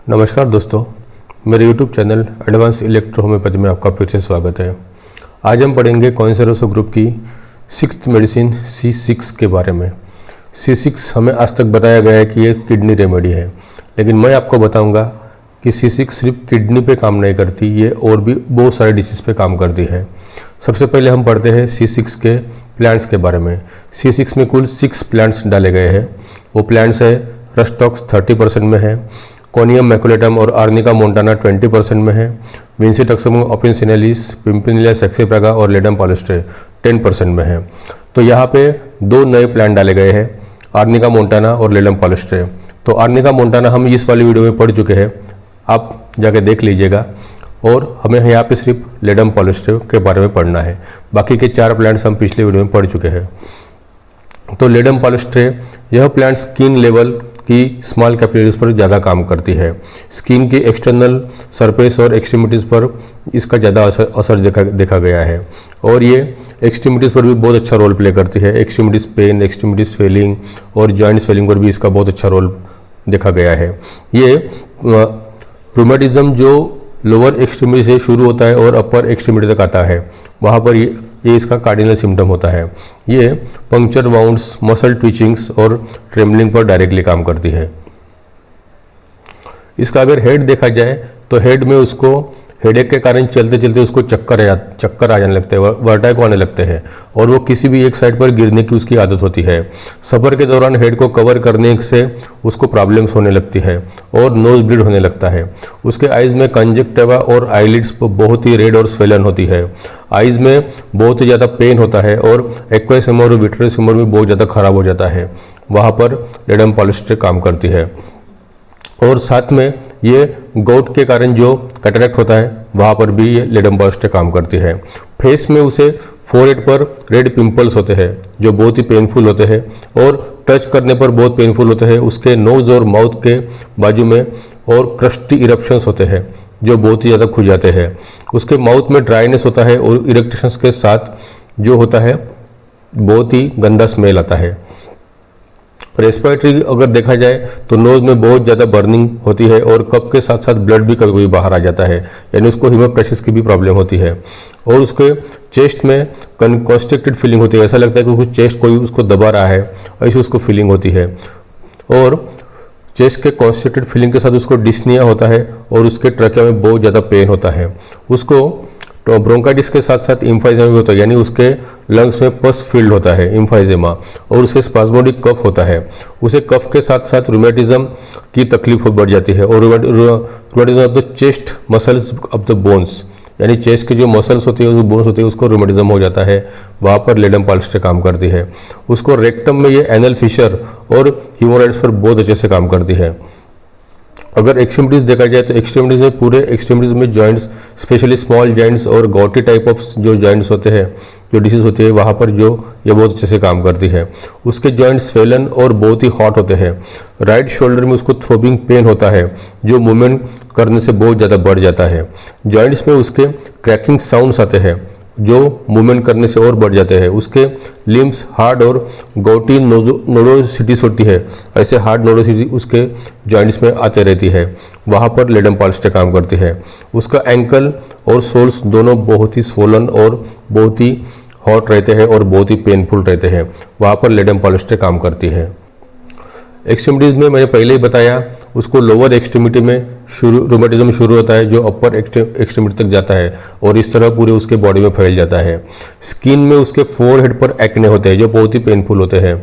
नमस्कार दोस्तों, मेरे YouTube channel advance electro homeopathy में आपका फिर से स्वागत है। आज हम पढ़ेंगे कॉन्सेरोसो ग्रुप की 6th मेडिसिन C6 के बारे में। C6 हमें आज तक बताया गया है कि ये किडनी रेमेडी है, लेकिन मैं आपको बताऊंगा कि C6 सिर्फ किडनी पे काम नहीं करती, ये और भी बहुत सारे डिसीज़ पे काम करती है। सबसे पहले हम पढ़ते हैं C6 के प्लांट्स के बारे में। C6 में कुल 6 प्लांट्स डाले गए हैं। वो प्लांट्स है रस्टॉक्स 30% में है, कोनियम मैकुलेटम और आर्निका मोंटाना 20% में है, विंसीटक्सम ऑपिनसिनेलिस, पिम्पिनिलिया सेक्सीप्रागा और लेडम पॉलिस्ट्रे 10% में है। तो यहाँ पे 2 नए प्लांट डाले गए हैं, आर्निका मोंटाना और लेडम पॉलिस्ट्रे। तो आर्निका मोंटाना हम इस वाली वीडियो में पढ़ चुके हैं, आप जाके देख लीजिएगा। और हमें यहाँ पे सिर्फ लेडम पॉलिस्ट्रे के बारे में पढ़ना है, बाकी के 4 प्लांट्स हम पिछले वीडियो में पढ़ चुके हैं। तो लेडम पॉलिस्ट्रे यह प्लांट स्किन लेवल की स्मॉल कैपिलरीज पर ज़्यादा काम करती है। स्किन की एक्सटर्नल सरफेस और एक्सट्रीमिटीज़ पर इसका ज़्यादा असर देखा गया है, और ये एक्सट्रीमिटीज़ पर भी बहुत अच्छा रोल प्ले करती है। एक्सट्रीमिटीज़ पेन, एक्सट्रीमिटीज़ स्वेलिंग और जॉइंट स्वेलिंग पर भी इसका बहुत अच्छा रोल देखा गया है। ये रूमेटिज्म जो लोअर एक्सट्रीमिटी से शुरू होता है और अपर एक्सट्रीमिटी तक आता है, वहाँ पर ये इसका कार्डिनल सिम्टम होता है। ये पंक्चर वाउंड्स, मसल ट्विचिंग्स और ट्रेमलिंग पर डायरेक्टली काम करती है। इसका अगर हेड देखा जाए तो हेड में उसको हेडेक के कारण चलते चलते उसको चक्कर आ जाने लगते हैं, वर्टाइगो आने लगते हैं, और वो किसी भी एक साइड पर गिरने की उसकी आदत होती है। सफ़र के दौरान हेड को कवर करने से उसको प्रॉब्लम्स होने लगती है और नोज ब्लीड होने लगता है। उसके आइज़ में कंजक्टिवा और आईलिड्स पर बहुत ही रेड और स्वेलन होती है। आइज़ में बहुत ही ज़्यादा पेन होता है और एक्वाइस ह्यूमर और विट्रियस ह्यूमर भी बहुत ज़्यादा ख़राब हो जाता है। वहाँ पर लेडम पॉलिस्ट्रे काम करती है। और साथ में ये गोट के कारण जो कैटरेक्ट होता है, वहाँ पर भी ये लेडम पॉलिस्ट्रे काम करती है। फेस में उसे फोरहेड पर रेड पिंपल्स होते हैं जो बहुत ही पेनफुल होते हैं और टच करने पर बहुत पेनफुल होते हैं। उसके नोज़ और माउथ के बाजू में और क्रस्टी इरप्शंस होते हैं जो बहुत ही ज़्यादा खुजाते हैं। उसके माउथ में ड्राइनेस होता है और इरेक्शंस के साथ जो होता है बहुत ही गंदा स्मेल आता है। रेस्पिरेटरी अगर देखा जाए तो नोज में बहुत ज़्यादा बर्निंग होती है और कफ के साथ साथ ब्लड भी कभी कभी बाहर आ जाता है, यानी उसको हीमोप्टासिस की भी प्रॉब्लम होती है। और उसके चेस्ट में कॉन्स्ट्रिक्टेड फीलिंग होती है, ऐसा लगता है कि कुछ चेस्ट कोई उसको दबा रहा है, ऐसी उसको फीलिंग होती है। और चेस्ट के कॉन्स्ट्रिक्टेड फीलिंग के साथ उसको डिस्निया होता है और उसके ट्रकिया में बहुत ज़्यादा पेन होता है। उसको तो ब्रोंकाइटिस के साथ साथ इम्फाइजेमा भी होता है, यानी उसके लंग्स में पस फील्ड होता है इम्फाइजेमा, और उसे स्पाज्मोडिक कफ होता है। उसे कफ के साथ साथ रूमेटिज्म की तकलीफ बढ़ जाती है और rheumatism of the chest muscles of the bones, यानी चेस्ट की जो मसल्स होती है, जो बोन्स होती है, उसको रूमेटिज्म हो जाता है। वहाँ पर लेडम पॉलिस्ट्रे काम करती है। उसको रेक्टम में ये एनल फिशर और हीमोराइड्स पर बहुत अच्छे से काम करती है। अगर एक्सट्रीमिटीज़ देखा जाए तो एक्सट्रीमिटीज़ में पूरे एक्सट्रीमिटीज़ में जॉइंट्स, स्पेशली स्मॉल जॉइंट्स और गॉटी टाइप ऑफ जो जॉइंट्स होते हैं, जो डिसीज होती है, वहाँ पर जो ये बहुत अच्छे से काम करती है। उसके जॉइंट्स स्वेलन और बहुत ही हॉट होते हैं। राइट शोल्डर में उसको थ्रोबिंग पेन होता है जो मूवमेंट करने से बहुत ज़्यादा बढ़ जाता है। जॉइंट्स में उसके क्रैकिंग साउंड्स आते हैं जो मूवमेंट करने से और बढ़ जाते हैं। उसके लिम्स हार्ड और गॉटी नोडोसिटीज होती है, ऐसे हार्ड नोडोसिटी उसके जॉइंट्स में आते रहती है। वहाँ पर लेडम पॉलिस्ट्रे काम करती है। उसका एंकल और सोल्स दोनों बहुत ही स्वोलन और बहुत ही हॉट रहते हैं और बहुत ही पेनफुल रहते हैं। वहाँ पर लेडम पॉलिस्ट्रे काम करती है। एक्सट्रीमिटीज़ में मैंने पहले ही बताया, उसको लोअर एक्सट्रीमिटी में रूमेटिज्म शुरू होता है जो अपर एक्सट्रीमिटी तक जाता है और इस तरह पूरे उसके बॉडी में फैल जाता है। स्किन में उसके फोरहेड पर एक्ने होते हैं जो बहुत ही पेनफुल होते हैं।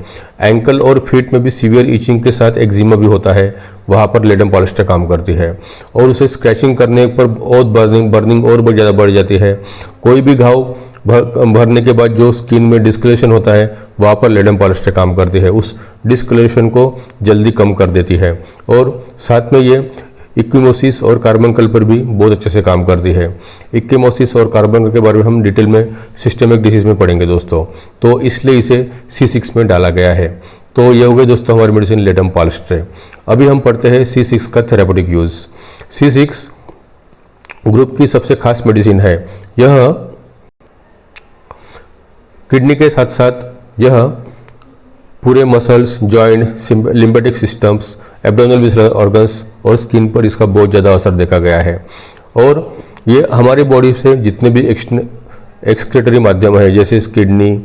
एंकल और फीट में भी सीवियर ईचिंग के साथ एक्जिमा भी होता है, वहाँ पर लेडम पॉलिस्ट्रे काम करती है। और उसे स्क्रैचिंग करने पर बहुत बर्निंग और बहुत ज़्यादा बढ़ जाती है। कोई भी घाव भरने के बाद जो स्किन में डिस्कलरेशन होता है, वहाँ पर लेडम पॉलिस्ट्रे काम करती है, उस डिस्कलरेशन को जल्दी कम कर देती है। और साथ में ये इक्विमोसिस और कार्बंकल पर भी बहुत अच्छे से काम करती है। इक्विमोसिस और कार्बंकल के बारे में हम डिटेल में सिस्टमिक डिसीज में पढ़ेंगे दोस्तों, तो इसलिए इसे C6 में डाला गया है। तो ये हो गए दोस्तों हमारी मेडिसिन लेडम पॉलिस्ट्रे। अभी हम पढ़ते हैं C6 का थेरेपेटिक यूज़। C6 ग्रुप की सबसे खास मेडिसिन है। यह किडनी के साथ साथ यह पूरे muscles, joint, lymphatic systems, abdominal visceral organs और स्किन पर इसका बहुत ज़्यादा असर देखा गया है। और ये हमारी बॉडी से जितने भी एक्सक्रीटरी माध्यम है, जैसे किडनी,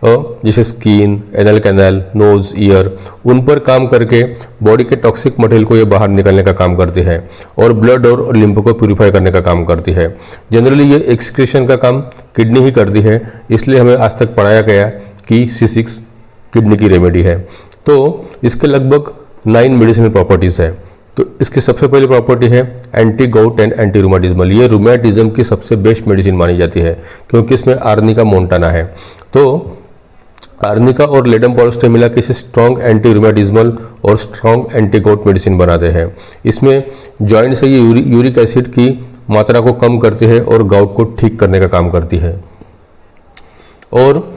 जैसे skin, anal canal, nose, ear, उन पर काम करके बॉडी के टॉक्सिक मटेरियल को ये बाहर निकालने का काम करती है और ब्लड और लिम्फ को प्यूरिफाई करने का काम करती है। जनरली ये एक्सक्रीशन का काम किडनी ही करती है, इसलिए हमें आज तक पढ़ाया गया कि C6 किडनी की रेमेडी है। तो इसके लगभग 9 मेडिसिनल प्रॉपर्टीज़ है। तो इसकी सबसे पहली प्रॉपर्टी है एंटी गोट एंड एंटी रूमेटिज्मल। ये रूमेटिज्म की सबसे बेस्ट मेडिसिन मानी जाती है क्योंकि इसमें आर्निका मोंटाना है। तो आर्निका और लेडम पॉलिस्टर मिला के इसे स्ट्रॉन्ग एंटी रूमेटिज्मल और स्ट्रॉन्ग एंटी गोट मेडिसिन बनाते हैं। इसमें जॉइंट से ये यूरिक एसिड की मात्रा को कम करती है और गाउट को ठीक करने का काम करती है। और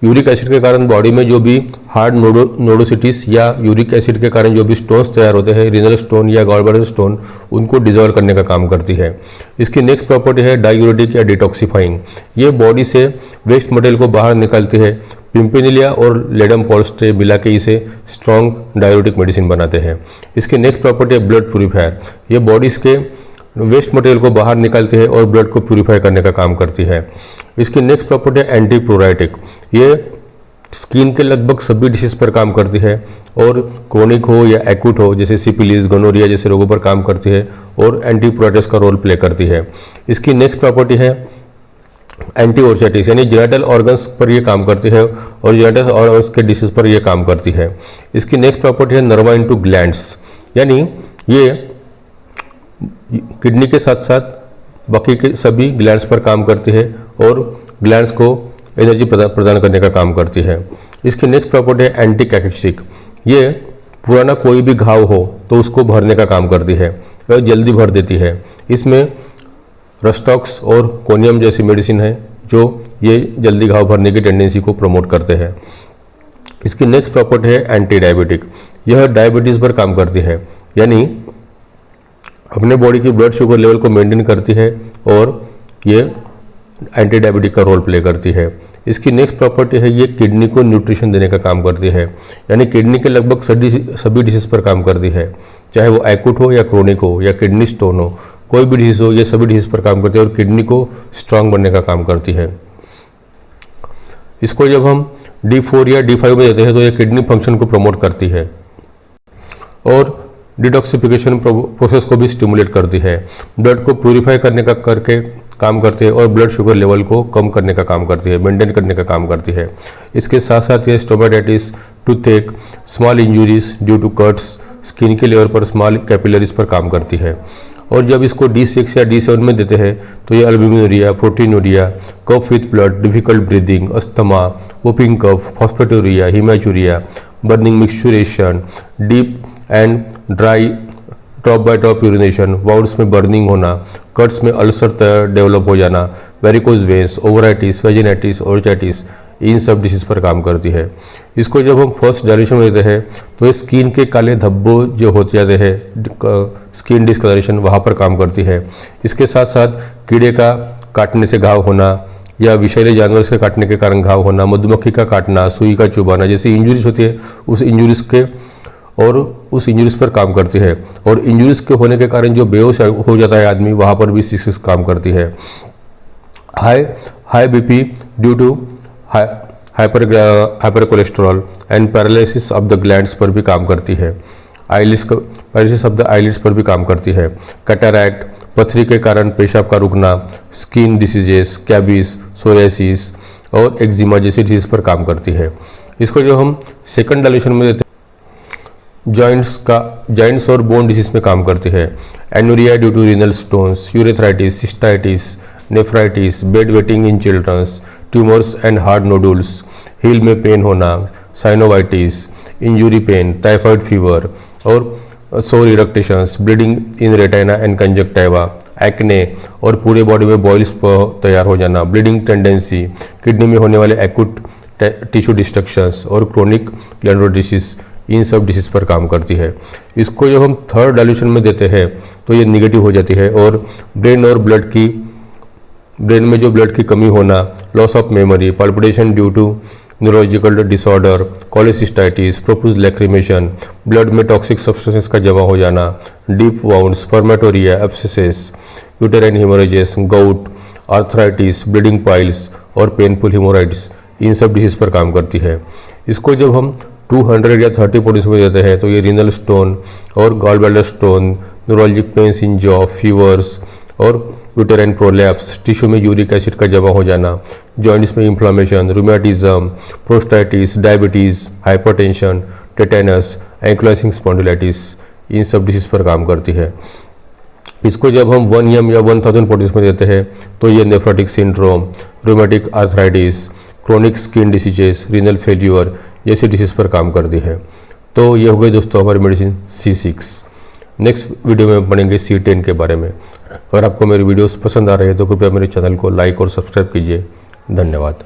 यूरिक एसिड के कारण बॉडी में जो भी हार्ड नोडोसिटीज या यूरिक एसिड के कारण जो भी स्टोन्स तैयार होते हैं, रीनल स्टोन या गॉल ब्लैडर स्टोन, उनको डिजॉल्व करने का काम करती है। इसकी नेक्स्ट प्रॉपर्टी है डायूरेटिक या डिटॉक्सिफाइंग। ये बॉडी से वेस्ट मटेरियल को बाहर निकालती है। पिम्पिनिलिया और लेडम पॉलिस्टर मिला के इसे स्ट्रॉन्ग डायूरेटिक मेडिसिन बनाते हैं। इसकी नेक्स्ट प्रॉपर्टी है ब्लड प्यूरिफायर। ये बॉडी के वेस्ट मटेरियल को बाहर निकालती है और ब्लड को प्यूरिफाई करने का काम करती है। इसकी नेक्स्ट प्रॉपर्टी है एंटी प्रोराइटिक। ये स्किन के लगभग सभी डिसीज पर काम करती है और क्रोनिक हो या एक्यूट हो, जैसे सिपिलिस, गोनोरिया जैसे रोगों पर काम करती है और एंटी प्रोराइटिस का रोल प्ले करती है। इसकी नेक्स्ट प्रॉपर्टी है एंटी ओर्चाइटिस, यानी जेनिटल ऑर्गन्स पर ये काम करती है और जेनिटल ऑर्गन्स के डिसीज पर ये काम करती है। इसकी नेक्स्ट प्रॉपर्टी है नर्वा इनटू ग्लैंड्स, यानी ये किडनी के साथ साथ बाकी के सभी ग्लैंड्स पर काम करती है और ग्लैंड्स को एनर्जी प्रदान करने का काम करती है। इसकी नेक्स्ट प्रॉपर्टी है एंटी कैकेक्सिक। ये पुराना कोई भी घाव हो तो उसको भरने का काम करती है, वह जल्दी भर देती है। इसमें रस्टॉक्स और कोनियम जैसी मेडिसिन है जो ये जल्दी घाव भरने की टेंडेंसी को प्रमोट करते हैं। इसकी नेक्स्ट प्रॉपर्टी है एंटी डायबिटिक। यह डायबिटीज़ पर काम करती है, यानी अपने बॉडी की ब्लड शुगर लेवल को मेंटेन करती है और ये एंटी डायबिटिक का रोल प्ले करती है। इसकी नेक्स्ट प्रॉपर्टी है ये किडनी को न्यूट्रिशन देने का काम करती है, यानी किडनी के लगभग सभी डिसीज पर काम करती है, चाहे वो एक्यूट हो या क्रोनिक हो या किडनी स्टोन हो, कोई भी डिसीज हो, ये सभी डिसीज पर काम करती है और किडनी को स्ट्रांग बनने का काम करती है। इसको जब हम D4 या D5 में देते हैं तो ये किडनी फंक्शन को प्रमोट करती है और डिटॉक्सिफिकेशन प्रोसेस को भी स्टिमुलेट करती है, ब्लड को प्यूरिफाई करने का करके काम करती है और ब्लड शुगर लेवल को कम करने का काम करती है, मेंटेन करने का काम करती है। इसके साथ साथ ये stomatitis, toothache, small injuries due to cuts, skin के लेवल पर स्मॉल कैपिलरीज पर काम करती है। और जब इसको D6 या D7 में देते हैं तो ये albuminuria, proteinuria, cough with blood, difficult breathing, asthma, whooping cough, phosphaturia, haematuria, burning micturition, deep and dry drop by drop urination, wounds में बर्निंग होना, कट्स में अल्सर डेवलप हो जाना, varicose veins, ovaritis, vaginitis, orchitis, इन सब disease पर काम करती है। इसको जब हम फर्स्ट डायल्यूशन में देते हैं तो ये स्किन के काले धब्बों जो हो जाते हैं, स्किन डिस्कलरेशन, वहाँ पर काम करती है। इसके साथ साथ कीड़े का काटने से घाव होना या विषैले जानवर से काटने के कारण घाव होना, मधुमक्खी का काटना, सुई का चुभाना जैसी इंजुरीज होती है, उस इंजुरीज पर काम करती है। और इंजुरीज के होने के कारण जो बेहोश हो जाता है आदमी, वहाँ पर भी C6 काम करती है। High BP due to hyper cholesterol and paralysis of the glands पर भी काम करती है। पैरालिसिस ऑफ द आईलिड्स पर भी काम करती है। कैटरैक्ट, पथरी के कारण पेशाब का रुकना, स्किन डिसीजेस, कैबिस, सोरियासिस और एक्जिमा जैसी डिजीज पर काम करती है। इसको जो हम सेकंड डायल्यूशन में देते हैं, जॉइंट्स और बोन डिसीज में काम करती है। Anuria due to renal stones, urethritis, cystitis, nephritis, bed wetting in childrens, tumours and hard nodules, heel में पेन होना, synovitis, injury pain, typhoid fever और sore eructations, bleeding in retina and conjunctiva, acne और पूरे body में boils तैयार हो जाना, bleeding tendency, kidney में होने वाले एक्यूट टिश्यू डिस्ट्रक्शंस और क्रोनिक ग्लैंडुलर डिसीज, इन सब डिसीज पर काम करती है। इसको जब हम थर्ड डायल्यूशन में देते हैं तो ये निगेटिव हो जाती है और ब्रेन में जो ब्लड की कमी होना, loss of memory, palpitation due to neurological disorder, cholecystitis, profuse lacrimation, blood में टॉक्सिक सब्सटेंसेस का जमा हो जाना, deep wound, spermatorrhoea, abscesses, uterine haemorrhages, gout, arthritis, bleeding piles और पेनफुल हेमोराइड्स, इन सब डिसीज पर काम करती है। इसको जब हम 200 या 30 पोटेंशियम में देते हैं तो ये रीनल स्टोन और gallbladder stone, neurologic pains in jaw, fevers और यूटेराइन प्रोलैप्स, टिश्यू में यूरिक एसिड का जमा हो जाना, जॉइंट्स में inflammation, rheumatism, prostatitis, diabetes, hypertension, tetanus, ankylosing spondylitis, इन सब डिसीज पर काम करती है। इसको जब हम 1 mg या 1000 पोटेंशियम में देते हैं तो ये nephrotic syndrome, rheumatic arthritis, chronic skin diseases, renal failure जैसी डिसीज पर काम करती है। तो ये हो गए दोस्तों हमारी मेडिसिन C6। नेक्स्ट वीडियो में पढ़ेंगे C10 के बारे में। अगर आपको मेरी वीडियोस पसंद आ रही है तो कृपया मेरे चैनल को लाइक और सब्सक्राइब कीजिए। धन्यवाद।